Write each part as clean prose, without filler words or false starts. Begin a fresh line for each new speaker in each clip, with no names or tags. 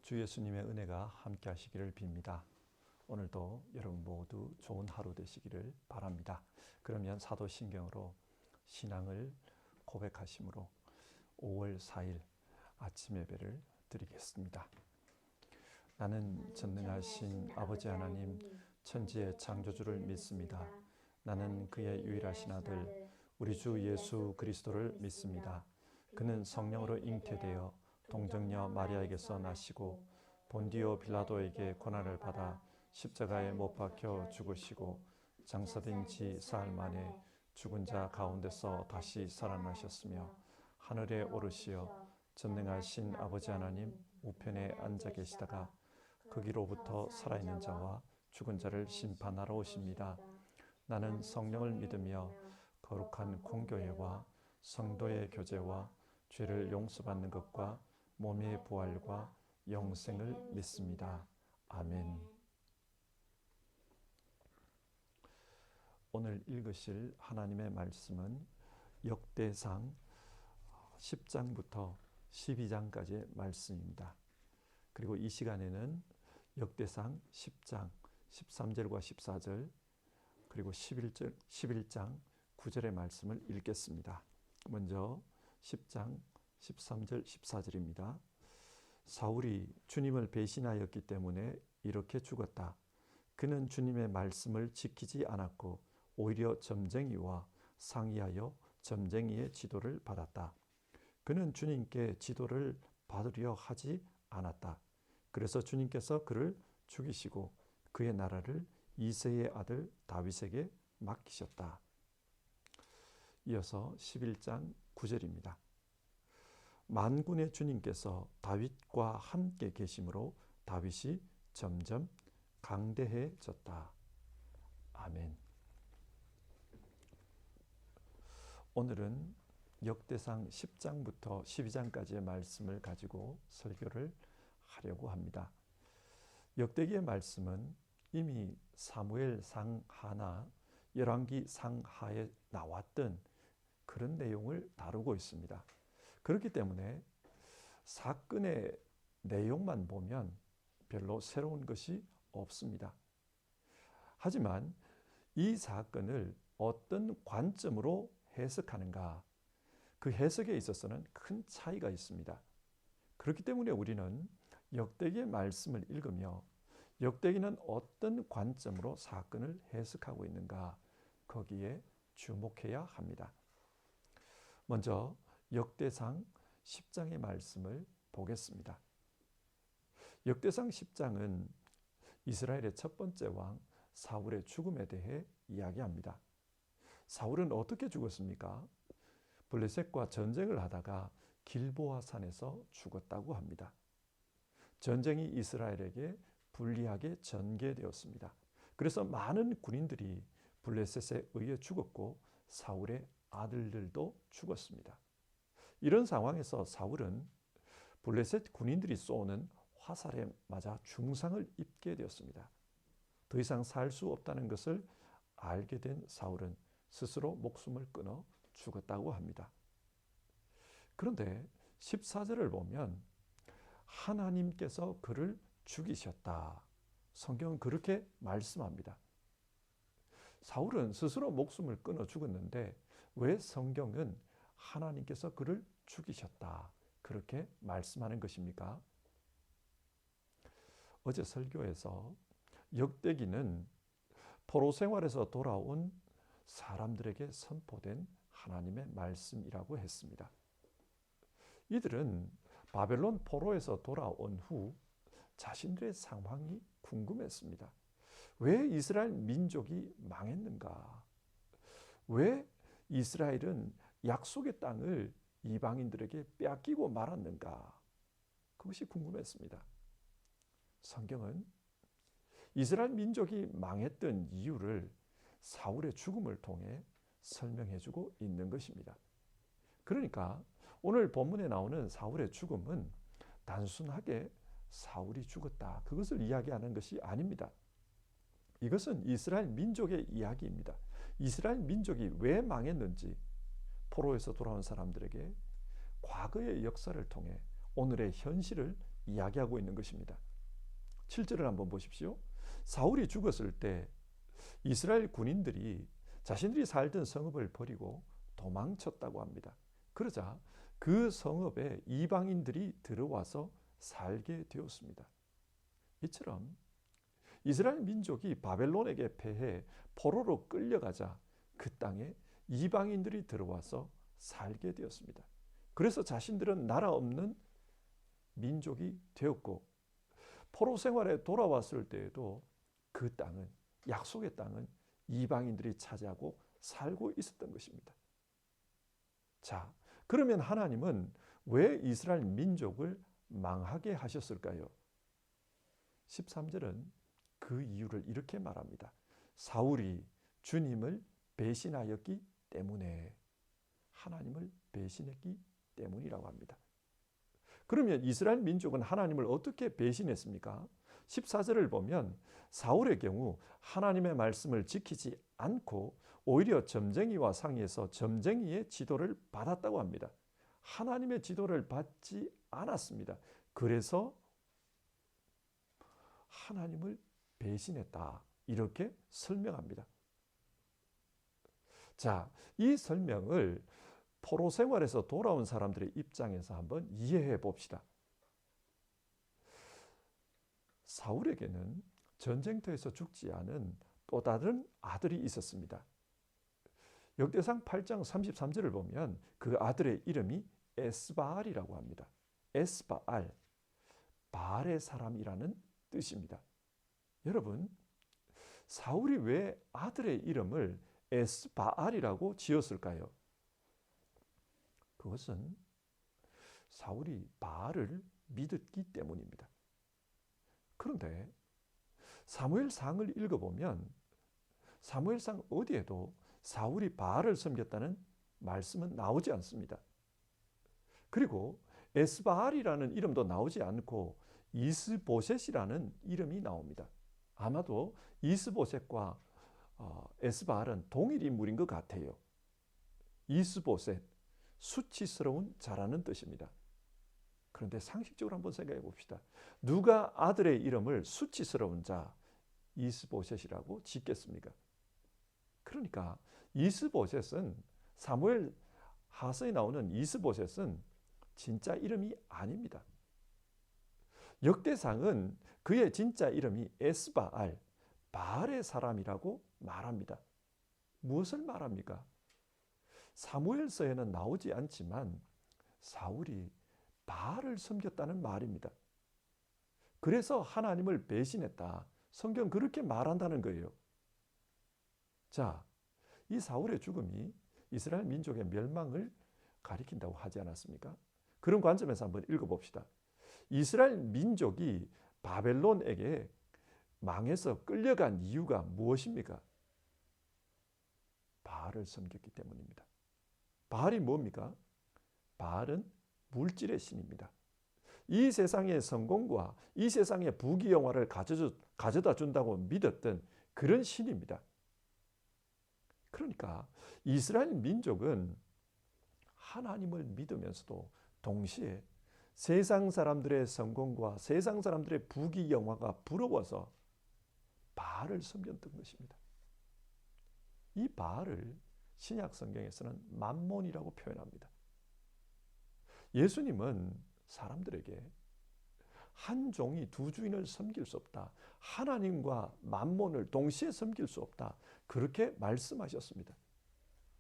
주 예수님의 은혜가 함께 하시기를 빕니다. 오늘도 여러분 모두 좋은 하루 되시기를 바랍니다. 그러면 사도신경으로 신앙을 고백하심으로 5월 4일 아침 예배를 드리겠습니다. 나는 전능하신 아버지 하나님 천지의 창조주를 믿습니다. 나는 그의 유일하신 아들 우리 주 예수 그리스도를 믿습니다. 그는 성령으로 잉태되어 동정녀 마리아에게서 나시고 본디오 빌라도에게 고난을 받아 십자가에 못 박혀 죽으시고 장사된 지 사흘 만에 죽은 자 가운데서 다시 살아나셨으며 하늘에 오르시어 전능하신 아버지 하나님 우편에 앉아 계시다가 거기로부터 살아있는 자와 죽은 자를 심판하러 오십니다. 나는 성령을 믿으며 거룩한 공교회와 성도의 교제와 죄를 용서받는 것과 몸의 부활과 영생을 믿습니다. 아멘. 오늘 읽으실 하나님의 말씀은 역대상 10장부터 12장까지의 말씀입니다. 그리고 이 시간에는 역대상 10장 13절과 14절 그리고 11장 9절의 말씀을 읽겠습니다. 먼저 10장 13절 14절입니다. 사울이 주님을 배신하였기 때문에 이렇게 죽었다. 그는 주님의 말씀을 지키지 않았고 오히려 점쟁이와 상의하여 점쟁이의 지도를 받았다. 그는 주님께 지도를 받으려 하지 않았다. 그래서 주님께서 그를 죽이시고 그의 나라를 이새의 아들 다윗에게 맡기셨다. 이어서 11장 9절입니다. 만군의 주님께서 다윗과 함께 계심으로 다윗이 점점 강대해졌다. 아멘. 오늘은 역대상 10장부터 12장까지의 말씀을 가지고 설교를 하려고 합니다. 역대기의 말씀은 이미 사무엘 상하나 열왕기 상하에 나왔던 그런 내용을 다루고 있습니다. 그렇기 때문에 사건의 내용만 보면 별로 새로운 것이 없습니다. 하지만 이 사건을 어떤 관점으로 해석하는가, 그 해석에 있어서는 큰 차이가 있습니다. 그렇기 때문에 우리는 역대기의 말씀을 읽으며 역대기는 어떤 관점으로 사건을 해석하고 있는가, 거기에 주목해야 합니다. 먼저 역대상 10장의 말씀을 보겠습니다. 역대상 10장은 이스라엘의 첫 번째 왕 사울의 죽음에 대해 이야기합니다. 사울은 어떻게 죽었습니까? 블레셋과 전쟁을 하다가 길보아 산에서 죽었다고 합니다. 전쟁이 이스라엘에게 불리하게 전개되었습니다. 그래서 많은 군인들이 블레셋에 의해 죽었고 사울의 아들들도 죽었습니다. 이런 상황에서 사울은 블레셋 군인들이 쏘는 화살에 맞아 중상을 입게 되었습니다. 더 이상 살 수 없다는 것을 알게 된 사울은 스스로 목숨을 끊어 죽었다고 합니다. 그런데 14절을 보면 하나님께서 그를 죽이셨다. 성경은 그렇게 말씀합니다. 사울은 스스로 목숨을 끊어 죽었는데 왜 성경은 하나님께서 그를 죽이셨다, 그렇게 말씀하는 것입니까? 어제 설교에서 역대기는 포로 생활에서 돌아온 사람들에게 선포된 하나님의 말씀이라고 했습니다. 이들은 바벨론 포로에서 돌아온 후 자신들의 상황이 궁금했습니다. 왜 이스라엘 민족이 망했는가? 왜 이스라엘은 약속의 땅을 이방인들에게 빼앗기고 말았는가? 그것이 궁금했습니다. 성경은 이스라엘 민족이 망했던 이유를 사울의 죽음을 통해 설명해주고 있는 것입니다. 그러니까 오늘 본문에 나오는 사울의 죽음은 단순하게 사울이 죽었다, 그것을 이야기하는 것이 아닙니다. 이것은 이스라엘 민족의 이야기입니다. 이스라엘 민족이 왜 망했는지 포로에서 돌아온 사람들에게 과거의 역사를 통해 오늘의 현실을 이야기하고 있는 것입니다. 7절을 한번 보십시오. 사울이 죽었을 때 이스라엘 군인들이 자신들이 살던 성읍을 버리고 도망쳤다고 합니다. 그러자 그 성읍에 이방인들이 들어와서 살게 되었습니다. 이처럼 이스라엘 민족이 바벨론에게 패해 포로로 끌려가자 그 땅에 이방인들이 들어와서 살게 되었습니다. 그래서 자신들은 나라 없는 민족이 되었고, 포로 생활에 돌아왔을 때에도 그 땅은, 약속의 땅은 이방인들이 차지하고 살고 있었던 것입니다. 자, 그러면 하나님은 왜 이스라엘 민족을 망하게 하셨을까요? 13절은 그 이유를 이렇게 말합니다. 사울이 주님을 배신하였기 때문에, 하나님을 배신했기 때문이라고 합니다. 그러면 이스라엘 민족은 하나님을 어떻게 배신했습니까? 14절을 보면 사울의 경우 하나님의 말씀을 지키지 않고 오히려 점쟁이와 상의해서 점쟁이의 지도를 받았다고 합니다. 하나님의 지도를 받지 않았습니다. 그래서 하나님을 배신했다, 이렇게 설명합니다. 자, 이 설명을 포로 생활에서 돌아온 사람들의 입장에서 한번 이해해 봅시다. 사울에게는 전쟁터에서 죽지 않은 또 다른 아들이 있었습니다. 역대상 8장 33절을 보면 그 아들의 이름이 에스바알이라고 합니다. 에스바알, 바알의 사람이라는 뜻입니다. 여러분, 사울이 왜 아들의 이름을 에스바알이라고 지었을까요? 그것은 사울이 바알을 믿었기 때문입니다. 그런데 사무엘상을 읽어보면 사무엘상 어디에도 사울이 바알을 섬겼다는 말씀은 나오지 않습니다. 그리고 에스바알이라는 이름도 나오지 않고 이스보셋이라는 이름이 나옵니다. 아마도 이스보셋과 에스바알은 동일 인물인 것 같아요. 이스보셋, 수치스러운 자라는 뜻입니다. 그런데 상식적으로 한번 생각해 봅시다. 누가 아들의 이름을 수치스러운 자, 이스보셋이라고 짓겠습니까? 그러니까 이스보셋은, 사무엘 하서에 나오는 이스보셋은 진짜 이름이 아닙니다. 역대상은 그의 진짜 이름이 에스바알, 바알의 사람이라고 말합니다. 무엇을 말합니까? 사무엘서에는 나오지 않지만 사울이 바알을 섬겼다는 말입니다. 그래서 하나님을 배신했다, 성경 그렇게 말한다는 거예요. 자, 이 사울의 죽음이 이스라엘 민족의 멸망을 가리킨다고 하지 않았습니까? 그런 관점에서 한번 읽어봅시다. 이스라엘 민족이 바벨론에게 망해서 끌려간 이유가 무엇입니까? 바알을 섬겼기 때문입니다. 바알이 뭡니까? 바알은 물질의 신입니다. 이 세상의 성공과 이 세상의 부귀영화를 가져다 준다고 믿었던 그런 신입니다. 그러니까 이스라엘 민족은 하나님을 믿으면서도 동시에 세상 사람들의 성공과 세상 사람들의 부귀영화가 부러워서 바알을 섬겼던 것입니다. 이 바알을 신약 성경에서는 맘몬이라고 표현합니다. 예수님은 사람들에게 한 종이 두 주인을 섬길 수 없다, 하나님과 맘몬을 동시에 섬길 수 없다, 그렇게 말씀하셨습니다.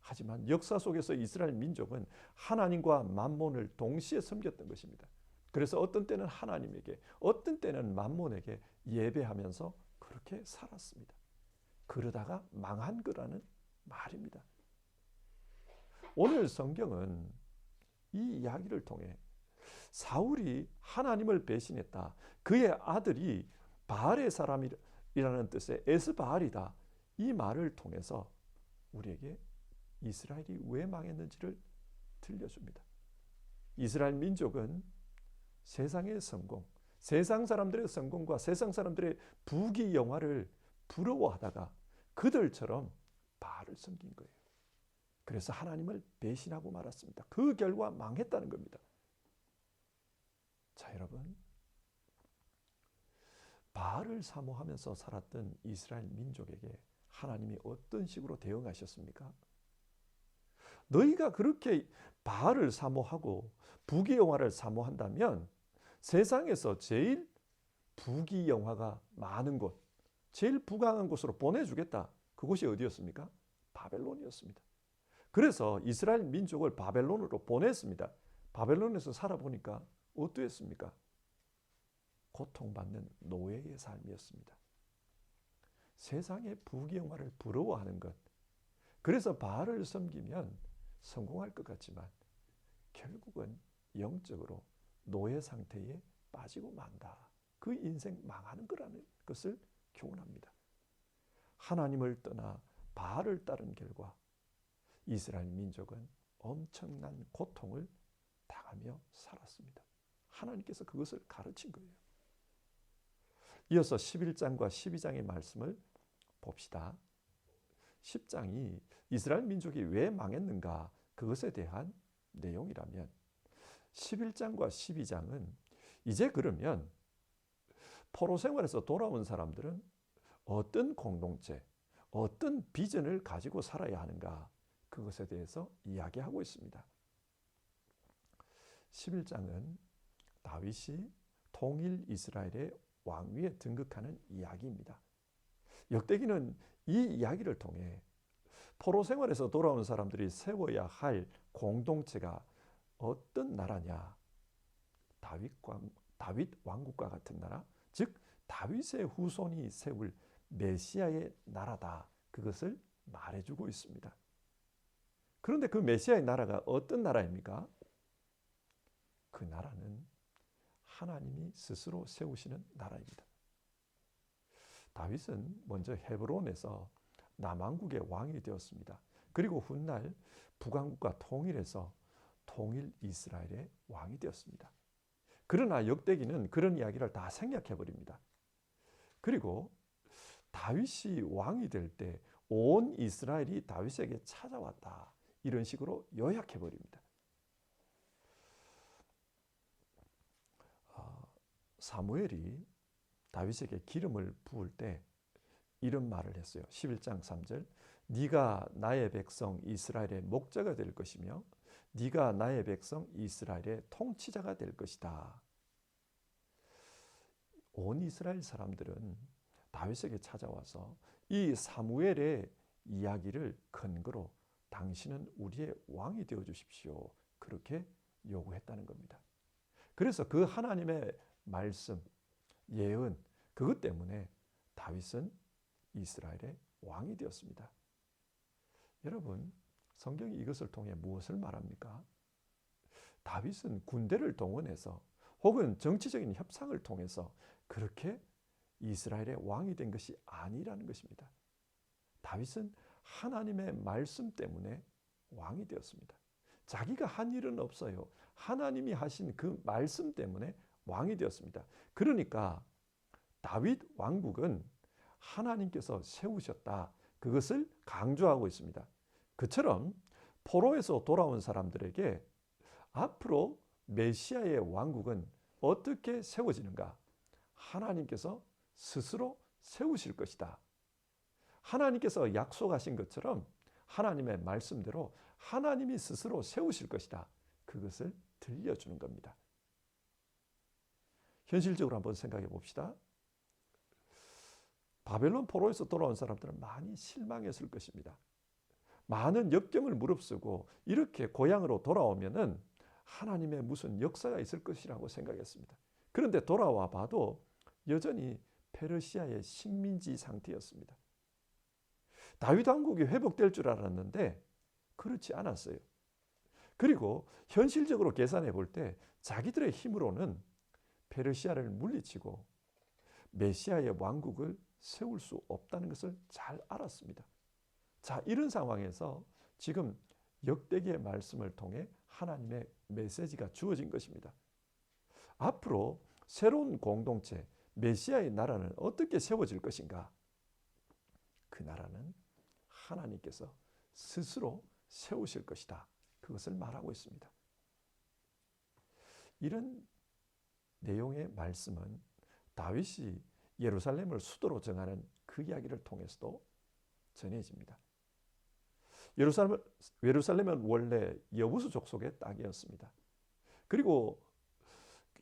하지만 역사 속에서 이스라엘 민족은 하나님과 맘몬을 동시에 섬겼던 것입니다. 그래서 어떤 때는 하나님에게, 어떤 때는 맘몬에게 예배하면서 그렇게 살았습니다. 그러다가 망한 거라는 말입니다. 오늘 성경은 이 이야기를 통해 사울이 하나님을 배신했다, 그의 아들이 바알의 사람이라는 뜻의 에스바알이다, 이 말을 통해서 우리에게 이스라엘이 왜 망했는지를 들려줍니다. 이스라엘 민족은 세상의 성공, 세상 사람들의 성공과 세상 사람들의 부귀영화를 부러워하다가 그들처럼 바알을 섬긴 거예요. 그래서 하나님을 배신하고 말았습니다. 그 결과 망했다는 겁니다. 자, 여러분, 바알을 사모하면서 살았던 이스라엘 민족에게 하나님이 어떤 식으로 대응하셨습니까? 너희가 그렇게 바알을 사모하고 부귀영화를 사모한다면 세상에서 제일 부귀영화가 많은 곳, 제일 부강한 곳으로 보내주겠다. 그곳이 어디였습니까? 바벨론이었습니다. 그래서 이스라엘 민족을 바벨론으로 보냈습니다. 바벨론에서 살아보니까 어떠했습니까? 고통받는 노예의 삶이었습니다. 세상의 부귀영화를 부러워하는 것. 그래서 바알을 섬기면 성공할 것 같지만 결국은 영적으로 노예 상태에 빠지고 만다. 그 인생 망하는 거라는 것을 교훈합니다. 하나님을 떠나 바알을 따른 결과 이스라엘 민족은 엄청난 고통을 당하며 살았습니다. 하나님께서 그것을 가르친 거예요. 이어서 11장과 12장의 말씀을 봅시다. 10장이 이스라엘 민족이 왜 망했는가 그것에 대한 내용이라면 11장과 12장은 이제 그러면 포로 생활에서 돌아온 사람들은 어떤 공동체, 어떤 비전을 가지고 살아야 하는가 그것에 대해서 이야기하고 있습니다. 11장은 다윗이 통일 이스라엘의 왕위에 등극하는 이야기입니다. 역대기는 이 이야기를 통해 포로 생활에서 돌아온 사람들이 세워야 할 공동체가 어떤 나라냐? 다윗 왕국과 같은 나라, 즉 다윗의 후손이 세울 메시아의 나라다. 그것을 말해주고 있습니다. 그런데 그 메시아의 나라가 어떤 나라입니까? 그 나라는 하나님이 스스로 세우시는 나라입니다. 다윗은 먼저 헤브론에서 남왕국의 왕이 되었습니다. 그리고 훗날 북왕국과 통일해서 통일 이스라엘의 왕이 되었습니다. 그러나 역대기는 그런 이야기를 다 생략해버립니다. 그리고 다윗이 왕이 될 때 온 이스라엘이 다윗에게 찾아왔다. 이런 식으로 요약해버립니다. 사무엘이 다윗에게 기름을 부을 때 이런 말을 했어요. 11장 3절 네가 나의 백성 이스라엘의 목자가 될 것이며 네가 나의 백성 이스라엘의 통치자가 될 것이다. 온 이스라엘 사람들은 다윗에게 찾아와서 이 사무엘의 이야기를 근거로 당신은 우리의 왕이 되어 주십시오. 그렇게 요구했다는 겁니다. 그래서 그 하나님의 말씀, 예언, 그것 때문에 다윗은 이스라엘의 왕이 되었습니다. 여러분, 성경이 이것을 통해 무엇을 말합니까? 다윗은 군대를 동원해서 혹은 정치적인 협상을 통해서 그렇게 이스라엘의 왕이 된 것이 아니라는 것입니다. 다윗은 하나님의 말씀 때문에 왕이 되었습니다. 자기가 한 일은 없어요. 하나님이 하신 그 말씀 때문에 왕이 되었습니다. 그러니까 다윗 왕국은 하나님께서 세우셨다. 그것을 강조하고 있습니다. 그처럼 포로에서 돌아온 사람들에게 앞으로 메시아의 왕국은 어떻게 세워지는가? 하나님께서 스스로 세우실 것이다. 하나님께서 약속하신 것처럼 하나님의 말씀대로 하나님이 스스로 세우실 것이다. 그것을 들려주는 겁니다. 현실적으로 한번 생각해 봅시다. 바벨론 포로에서 돌아온 사람들은 많이 실망했을 것입니다. 많은 역경을 무릅쓰고 이렇게 고향으로 돌아오면은 하나님의 무슨 역사가 있을 것이라고 생각했습니다. 그런데 돌아와 봐도 여전히 페르시아의 식민지 상태였습니다. 다윗 왕국이 회복될 줄 알았는데 그렇지 않았어요. 그리고 현실적으로 계산해 볼 때 자기들의 힘으로는 페르시아를 물리치고 메시아의 왕국을 세울 수 없다는 것을 잘 알았습니다. 자, 이런 상황에서 지금 역대기의 말씀을 통해 하나님의 메시지가 주어진 것입니다. 앞으로 새로운 공동체, 메시아의 나라는 어떻게 세워질 것인가? 그 나라는 하나님께서 스스로 세우실 것이다. 그것을 말하고 있습니다. 이런 내용의 말씀은 다윗이 예루살렘을 수도로 정하는 그 이야기를 통해서도 전해집니다. 예루살렘은 원래 여부수 족속의 땅이었습니다. 그리고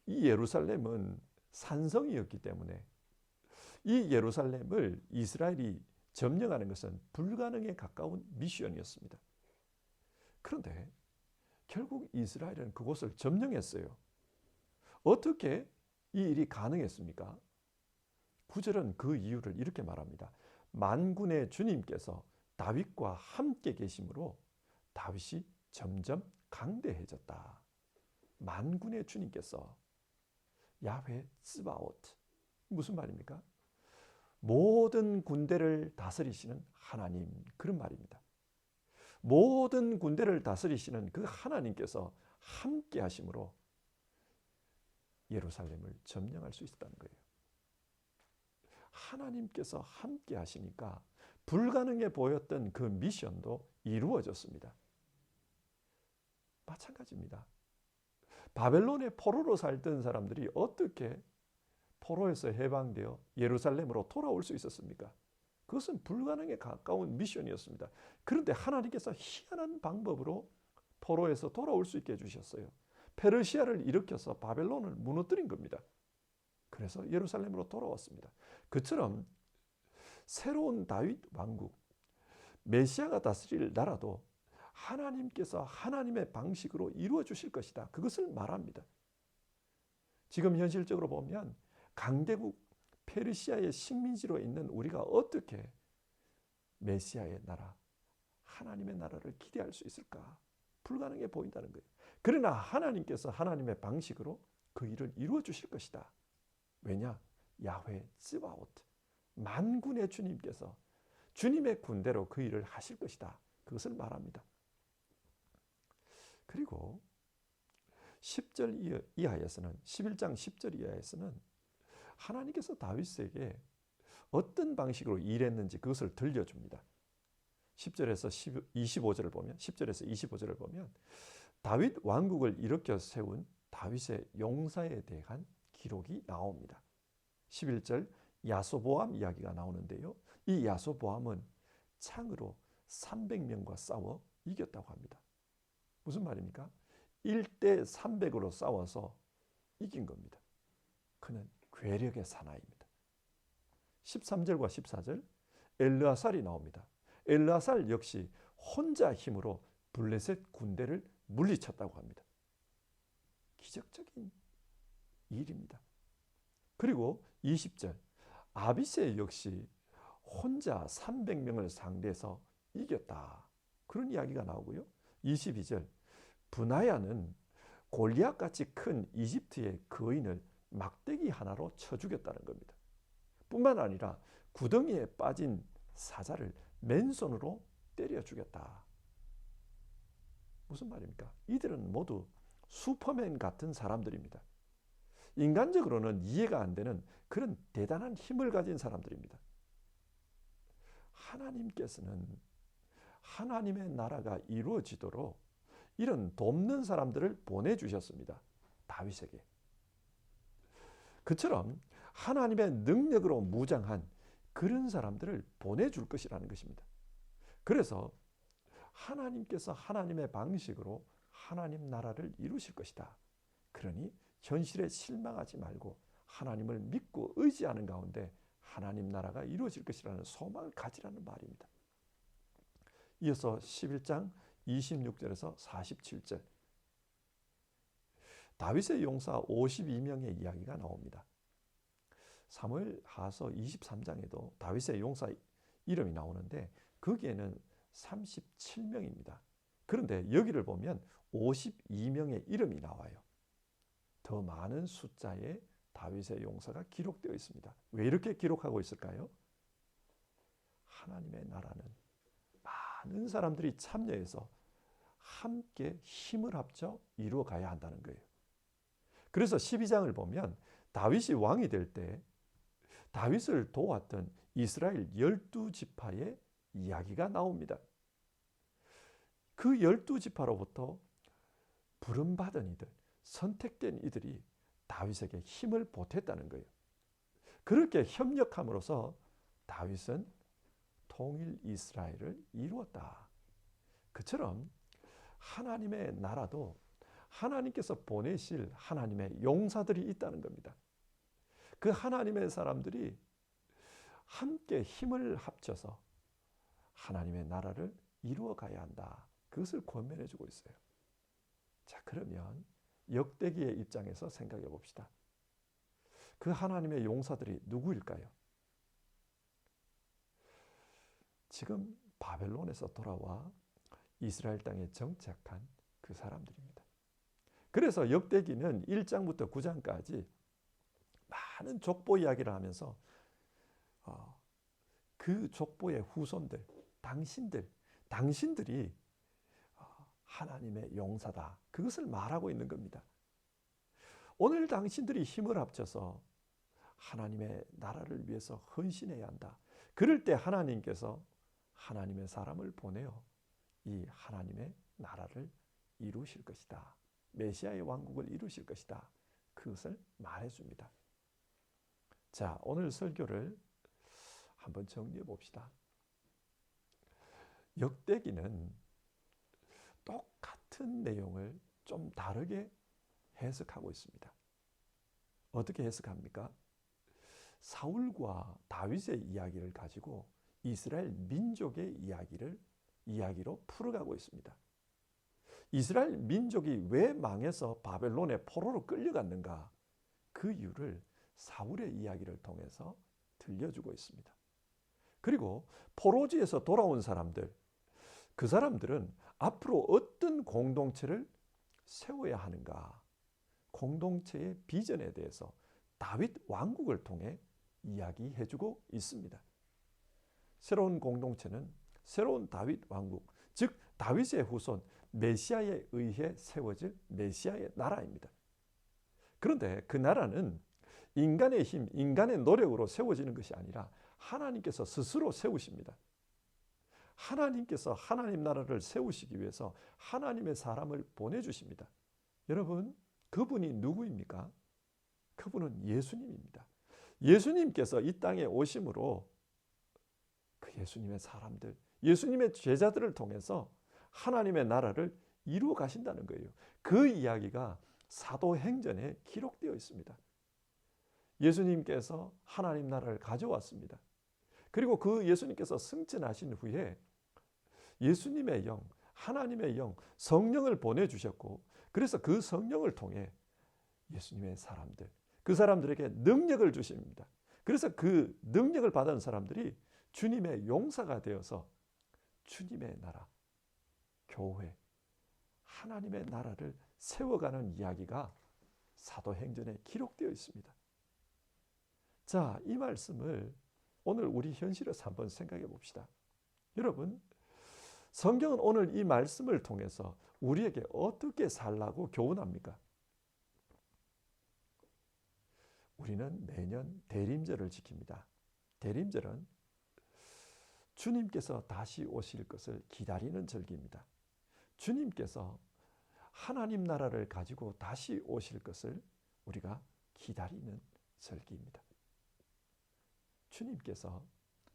이 예루살렘은 산성이었기 때문에 이 예루살렘을 이스라엘이 점령하는 것은 불가능에 가까운 미션이었습니다. 그런데 결국 이스라엘은 그곳을 점령했어요. 어떻게 이 일이 가능했습니까? 9절은 그 이유를 이렇게 말합니다. 만군의 주님께서 다윗과 함께 계심으로 다윗이 점점 강대해졌다. 만군의 주님께서 야훼 츠바오트, 무슨 말입니까? 모든 군대를 다스리시는 하나님, 그런 말입니다. 모든 군대를 다스리시는 그 하나님께서 함께 하심으로 예루살렘을 점령할 수 있었다는 거예요. 하나님께서 함께 하시니까 불가능해 보였던 그 미션도 이루어졌습니다. 마찬가지입니다. 바벨론의 포로로 살던 사람들이 어떻게 포로에서 해방되어 예루살렘으로 돌아올 수 있었습니까? 그것은 불가능에 가까운 미션이었습니다. 그런데 하나님께서 희한한 방법으로 포로에서 돌아올 수 있게 해주셨어요. 페르시아를 일으켜서 바벨론을 무너뜨린 겁니다. 그래서 예루살렘으로 돌아왔습니다. 그처럼 새로운 다윗 왕국, 메시아가 다스릴 나라도 하나님께서 하나님의 방식으로 이루어 주실 것이다. 그것을 말합니다. 지금 현실적으로 보면 강대국 페르시아의 식민지로 있는 우리가 어떻게 메시아의 나라, 하나님의 나라를 기대할 수 있을까? 불가능해 보인다는 거예요. 그러나 하나님께서 하나님의 방식으로 그 일을 이루어 주실 것이다. 왜냐? 야훼 츠바오트, 만군의 주님께서 주님의 군대로 그 일을 하실 것이다. 그것을 말합니다. 그리고 10절 이하에서는, 11장 10절 이하에서는 하나님께서 다윗에게 어떤 방식으로 일했는지 그것을 들려줍니다. 10절에서 25절을 보면, 10절에서 25절을 보면 다윗 왕국을 일으켜 세운 다윗의 용사에 대한 기록이 나옵니다. 11절 야소보암 이야기가 나오는데요. 이 야소보암은 창으로 300명과 싸워 이겼다고 합니다. 무슨 말입니까? 1대 300으로 싸워서 이긴 겁니다. 그는 괴력의 사나이입니다. 13절과 14절 엘르아살이 나옵니다. 엘르아살 역시 혼자 힘으로 블레셋 군대를 물리쳤다고 합니다. 기적적인 일입니다. 그리고 20절 아비새 역시 혼자 300명을 상대해서 이겼다. 그런 이야기가 나오고요. 22절 브나야는 골리앗같이 큰 이집트의 거인을 막대기 하나로 쳐 죽였다는 겁니다. 뿐만 아니라 구덩이에 빠진 사자를 맨손으로 때려 죽였다. 무슨 말입니까? 이들은 모두 슈퍼맨 같은 사람들입니다. 인간적으로는 이해가 안 되는 그런 대단한 힘을 가진 사람들입니다. 하나님께서는 하나님의 나라가 이루어지도록 이런 돕는 사람들을 보내주셨습니다. 다윗에게. 그처럼 하나님의 능력으로 무장한 그런 사람들을 보내줄 것이라는 것입니다. 그래서 하나님께서 하나님의 방식으로 하나님 나라를 이루실 것이다. 그러니 현실에 실망하지 말고 하나님을 믿고 의지하는 가운데 하나님 나라가 이루어질 것이라는 소망을 가지라는 말입니다. 이어서 11장 26절에서 47절 다윗의 용사 52명의 이야기가 나옵니다. 사무엘하서 23장에도 다윗의 용사 이름이 나오는데 거기에는 37명입니다. 그런데 여기를 보면 52명의 이름이 나와요. 더 많은 숫자의 다윗의 용사가 기록되어 있습니다. 왜 이렇게 기록하고 있을까요? 하나님의 나라는 많은 사람들이 참여해서 함께 힘을 합쳐 이루어 가야 한다는 거예요. 그래서 12장을 보면 다윗이 왕이 될 때 다윗을 도왔던 이스라엘 12지파의 이야기가 나옵니다. 그 12지파로부터 부름받은 이들, 선택된 이들이 다윗에게 힘을 보탰다는 거예요. 그렇게 협력함으로써 다윗은 통일 이스라엘을 이루었다. 그처럼 하나님의 나라도 하나님께서 보내실 하나님의 용사들이 있다는 겁니다. 그 하나님의 사람들이 함께 힘을 합쳐서 하나님의 나라를 이루어 가야 한다. 그것을 권면해 주고 있어요. 자, 그러면 역대기의 입장에서 생각해 봅시다. 그 하나님의 용사들이 누구일까요? 지금 바벨론에서 돌아와 이스라엘 땅에 정착한 그 사람들입니다. 그래서 역대기는 1장부터 9장까지 많은 족보 이야기를 하면서 그 족보의 후손들, 당신들이 하나님의 용사다. 그것을 말하고 있는 겁니다. 오늘 당신들이 힘을 합쳐서 하나님의 나라를 위해서 헌신해야 한다. 그럴 때 하나님께서 하나님의 사람을 보내어 이 하나님의 나라를 이루실 것이다. 메시아의 왕국을 이루실 것이다. 그것을 말해줍니다. 자, 오늘 설교를 한번 정리해 봅시다. 역대기는 똑같은 내용을 좀 다르게 해석하고 있습니다. 어떻게 해석합니까? 사울과 다윗의 이야기를 가지고 이스라엘 민족의 이야기로 풀어가고 있습니다. 이스라엘 민족이 왜 망해서 바벨론의 포로로 끌려갔는가? 그 이유를 사울의 이야기를 통해서 들려주고 있습니다. 그리고 포로지에서 돌아온 사람들, 그 사람들은 앞으로 어떤 공동체를 세워야 하는가? 공동체의 비전에 대해서 다윗 왕국을 통해 이야기해주고 있습니다. 새로운 공동체는 새로운 다윗 왕국, 즉 다윗의 후손 메시아에 의해 세워질 메시아의 나라입니다. 그런데 그 나라는 인간의 힘, 인간의 노력으로 세워지는 것이 아니라 하나님께서 스스로 세우십니다. 하나님께서 하나님 나라를 세우시기 위해서 하나님의 사람을 보내주십니다. 여러분, 그분이 누구입니까? 그분은 예수님입니다. 예수님께서 이 땅에 오심으로 그 예수님의 사람들, 예수님의 제자들을 통해서 하나님의 나라를 이루어 가신다는 거예요. 그 이야기가 사도행전에 기록되어 있습니다. 예수님께서 하나님 나라를 가져왔습니다. 그리고 그 예수님께서 승천하신 후에 예수님의 영, 하나님의 영, 성령을 보내주셨고, 그래서 그 성령을 통해 예수님의 사람들, 그 사람들에게 능력을 주십니다. 그래서 그 능력을 받은 사람들이 주님의 용사가 되어서 주님의 나라, 교회, 하나님의 나라를 세워가는 이야기가 사도행전에 기록되어 있습니다. 자, 이 말씀을 오늘 우리 현실에서 한번 생각해 봅시다. 여러분, 성경은 오늘 이 말씀을 통해서 우리에게 어떻게 살라고 교훈합니까? 우리는 매년 대림절을 지킵니다. 대림절은 주님께서 다시 오실 것을 기다리는 절기입니다. 주님께서 하나님 나라를 가지고 다시 오실 것을 우리가 기다리는 절기입니다. 주님께서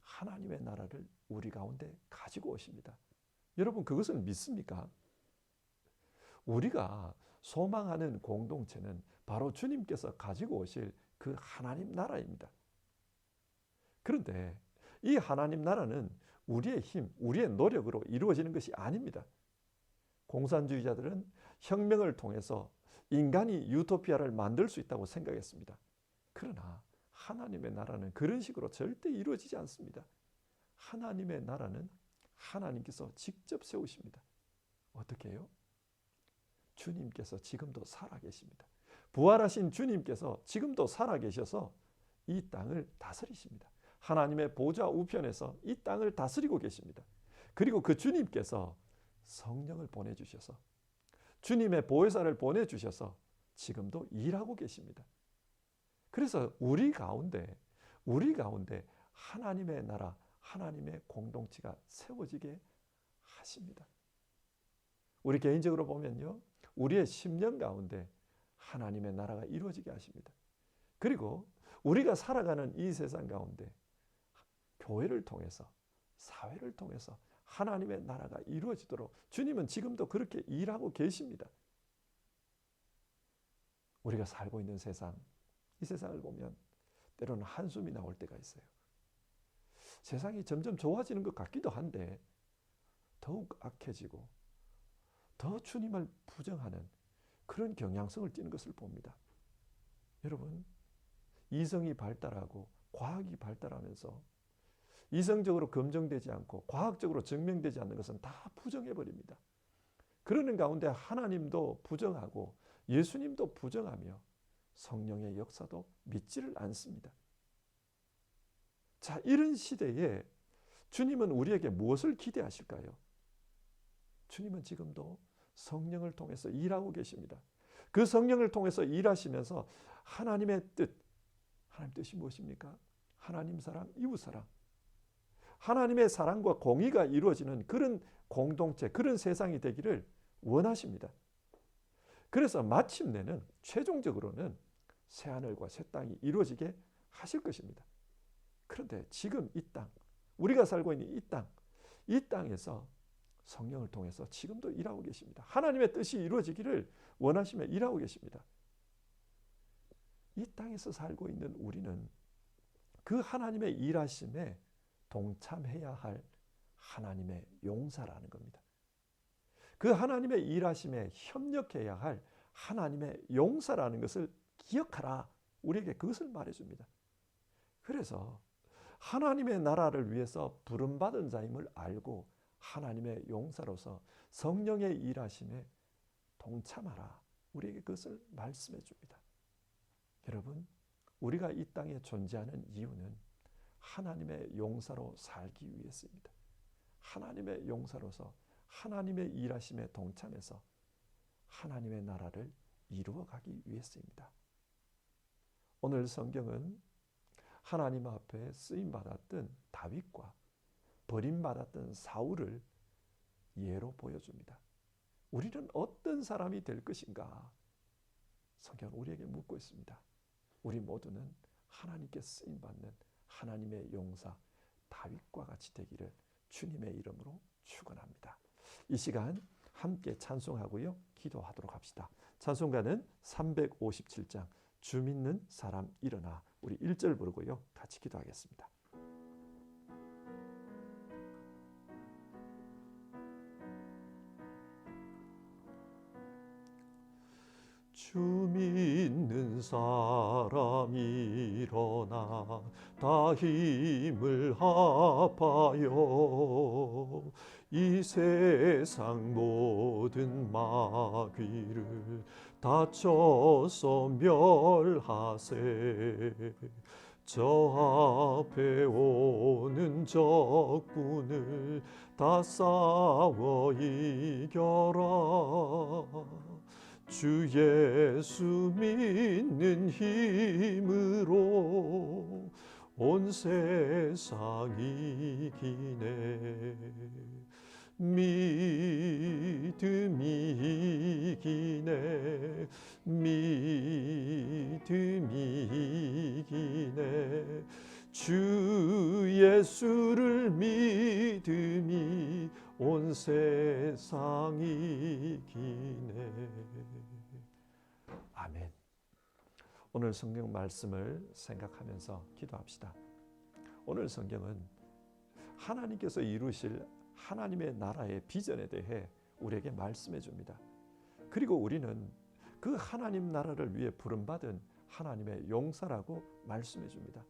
하나님의 나라를 우리 가운데 가지고 오십니다. 여러분, 그것을 믿습니까? 우리가 소망하는 공동체는 바로 주님께서 가지고 오실 그 하나님 나라입니다. 그런데 이 하나님 나라는 우리의 힘, 우리의 노력으로 이루어지는 것이 아닙니다. 공산주의자들은 혁명을 통해서 인간이 유토피아를 만들 수 있다고 생각했습니다. 그러나 하나님의 나라는 그런 식으로 절대 이루어지지 않습니다. 하나님의 나라는 하나님께서 직접 세우십니다. 어떻게 해요? 주님께서 지금도 살아계십니다. 부활하신 주님께서 지금도 살아계셔서 이 땅을 다스리십니다. 하나님의 보좌 우편에서 이 땅을 다스리고 계십니다. 그리고 그 주님께서 성령을 보내주셔서 주님의 보혜사를 보내주셔서 지금도 일하고 계십니다. 그래서 우리 가운데 하나님의 나라, 하나님의 공동체가 세워지게 하십니다. 우리 개인적으로 보면요, 우리의 10년 가운데 하나님의 나라가 이루어지게 하십니다. 그리고 우리가 살아가는 이 세상 가운데 교회를 통해서, 사회를 통해서 하나님의 나라가 이루어지도록 주님은 지금도 그렇게 일하고 계십니다. 우리가 살고 있는 세상, 이 세상을 보면 때로는 한숨이 나올 때가 있어요. 세상이 점점 좋아지는 것 같기도 한데 더욱 악해지고 더 주님을 부정하는 그런 경향성을 띠는 것을 봅니다. 여러분, 이성이 발달하고 과학이 발달하면서 이성적으로 검증되지 않고 과학적으로 증명되지 않는 것은 다 부정해버립니다. 그러는 가운데 하나님도 부정하고 예수님도 부정하며 성령의 역사도 믿지를 않습니다. 자, 이런 시대에 주님은 우리에게 무엇을 기대하실까요? 주님은 지금도 성령을 통해서 일하고 계십니다. 그 성령을 통해서 일하시면서 하나님의 뜻, 하나님 뜻이 무엇입니까? 하나님 사랑, 이웃 사랑, 하나님의 사랑과 공의가 이루어지는 그런 공동체, 그런 세상이 되기를 원하십니다. 그래서 마침내는 최종적으로는 새하늘과 새 땅이 이루어지게 하실 것입니다. 그런데 지금 이 땅, 우리가 살고 있는 이 땅에서 성령을 통해서 지금도 일하고 계십니다. 하나님의 뜻이 이루어지기를 원하시며 일하고 계십니다. 이 땅에서 살고 있는 우리는 그 하나님의 일하심에 동참해야 할 하나님의 용사라는 겁니다. 그 하나님의 일하심에 협력해야 할 하나님의 용사라는 것을 기억하라. 우리에게 그것을 말해줍니다. 그래서 하나님의 나라를 위해서 부름받은 자임을 알고 하나님의 용사로서 성령의 일하심에 동참하라. 우리에게 그것을 말씀해 줍니다. 여러분, 우리가 이 땅에 존재하는 이유는 하나님의 용사로 살기 위해서입니다. 하나님의 용사로서 하나님의 일하심에 동참해서 하나님의 나라를 이루어가기 위해서입니다. 오늘 성경은 하나님 앞에 쓰임받았던 다윗과 버림받았던 사울을 예로 보여줍니다. 우리는 어떤 사람이 될 것인가? 성경은 우리에게 묻고 있습니다. 우리 모두는 하나님께 쓰임받는 하나님의 용사 다윗과 같이 되기를 주님의 이름으로 축원합니다. 이 시간 함께 찬송하고요, 기도하도록 합시다. 찬송가는 357장 주 믿는 사람 일어나, 우리 1절 부르고요 같이 기도하겠습니다. 주 믿는 사람 일어나 다 힘을 합하여 이 세상 모든 마귀를 다쳐서 멸하세. 저 앞에 오는 적군을 다 싸워 이겨라. 주 예수 믿는 힘으로 온 세상 이기네. 믿음이 이기네. 믿음이 이기네. 주 예수를 믿음이 온 세상이 이기네. 아멘. 오늘 성경 말씀을 생각하면서 기도합시다. 오늘 성경은 하나님께서 이루실 하나님의 나라의 비전에 대해 우리에게 말씀해 줍니다. 그리고 우리는 그 하나님 나라를 위해 부름받은 하나님의 용사라고 말씀해 줍니다.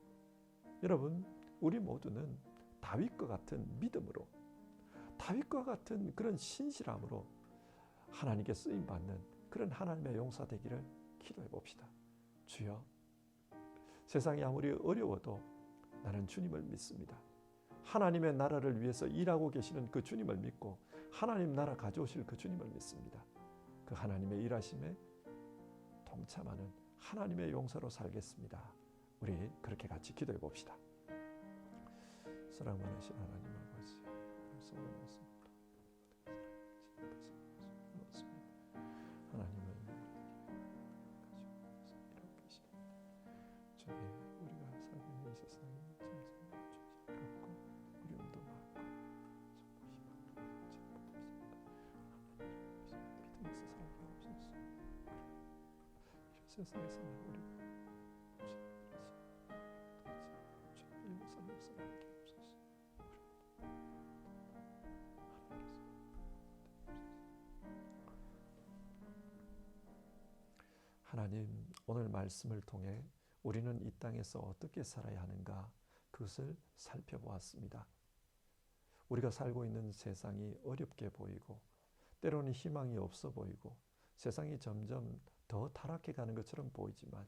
여러분, 우리 모두는 다윗과 같은 믿음으로, 다윗과 같은 그런 신실함으로 하나님께 쓰임받는 그런 하나님의 용사 되기를 기도해 봅시다. 주여, 세상이 아무리 어려워도 나는 주님을 믿습니다. 하나님의 나라를 위해서 일하고 계시는 그 주님을 믿고 하나님 나라 가져오실 그 주님을 믿습니다. 그 하나님의 일하심에 동참하는 하나님의 용사로 살겠습니다. 우리 그렇게 같이 기도해 봅시다. 사랑 많으신 하나님 아버지, 하나님은 일하고 계십니다. 주님, 세상에서만 우리 주님 일어서 하게 없어서 하나님, 오늘 말씀을 통해 우리는 이 땅에서 어떻게 살아야 하는가 그것을 살펴보았습니다. 우리가 살고 있는 세상이 어렵게 보이고 때로는 희망이 없어 보이고 세상이 점점 더 타락해 가는 것처럼 보이지만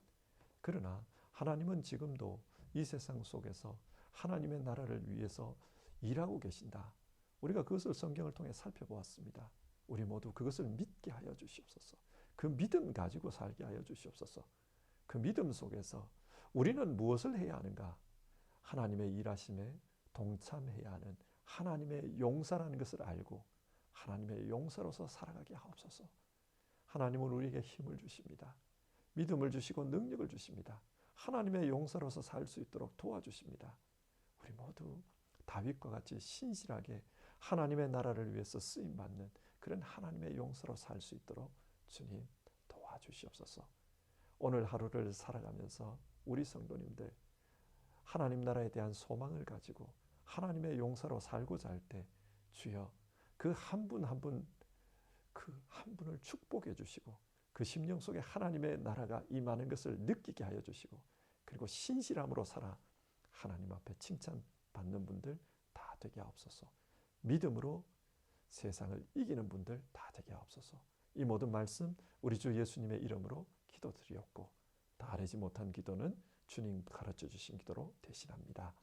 그러나 하나님은 지금도 이 세상 속에서 하나님의 나라를 위해서 일하고 계신다. 우리가 그것을 성경을 통해 살펴보았습니다. 우리 모두 그것을 믿게 하여 주시옵소서. 그 믿음 가지고 살게 하여 주시옵소서. 그 믿음 속에서 우리는 무엇을 해야 하는가? 하나님의 일하심에 동참해야 하는 하나님의 용사라는 것을 알고 하나님의 용사로서 살아가게 하옵소서. 하나님은 우리에게 힘을 주십니다. 믿음을 주시고 능력을 주십니다. 하나님의 용사로서 살 수 있도록 도와주십니다. 우리 모두 다윗과 같이 신실하게 하나님의 나라를 위해서 쓰임받는 그런 하나님의 용사로 살 수 있도록 주님 도와주시옵소서. 오늘 하루를 살아가면서 우리 성도님들 하나님 나라에 대한 소망을 가지고 하나님의 용사로 살고자 할 때 주여 그 한 분 한 분 그 한 분을 축복해 주시고 그 심령 속에 하나님의 나라가 임하는 것을 느끼게 하여 주시고 그리고 신실함으로 살아 하나님 앞에 칭찬받는 분들 다 되게 하옵소서. 믿음으로 세상을 이기는 분들 다 되게 하옵소서. 이 모든 말씀 우리 주 예수님의 이름으로 기도드리옵고 다르지 못한 기도는 주님 가르쳐 주신 기도로 대신합니다.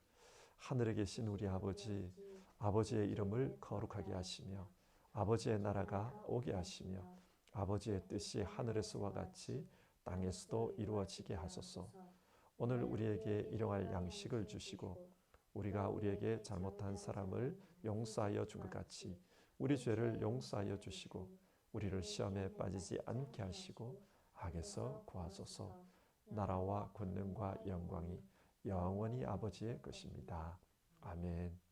하늘에 계신 우리 아버지, 아버지의 이름을 거룩하게 하시며 아버지의 나라가 오게 하시며 아버지의 뜻이 하늘에서와 같이 땅에서도 이루어지게 하소서. 오늘 우리에게 일용할 양식을 주시고 우리가 우리에게 잘못한 사람을 용서하여 준 것 같이 우리 죄를 용서하여 주시고 우리를 시험에 빠지지 않게 하시고 악에서 구하소서. 나라와 권능과 영광이 영원히 아버지의 것입니다. 아멘.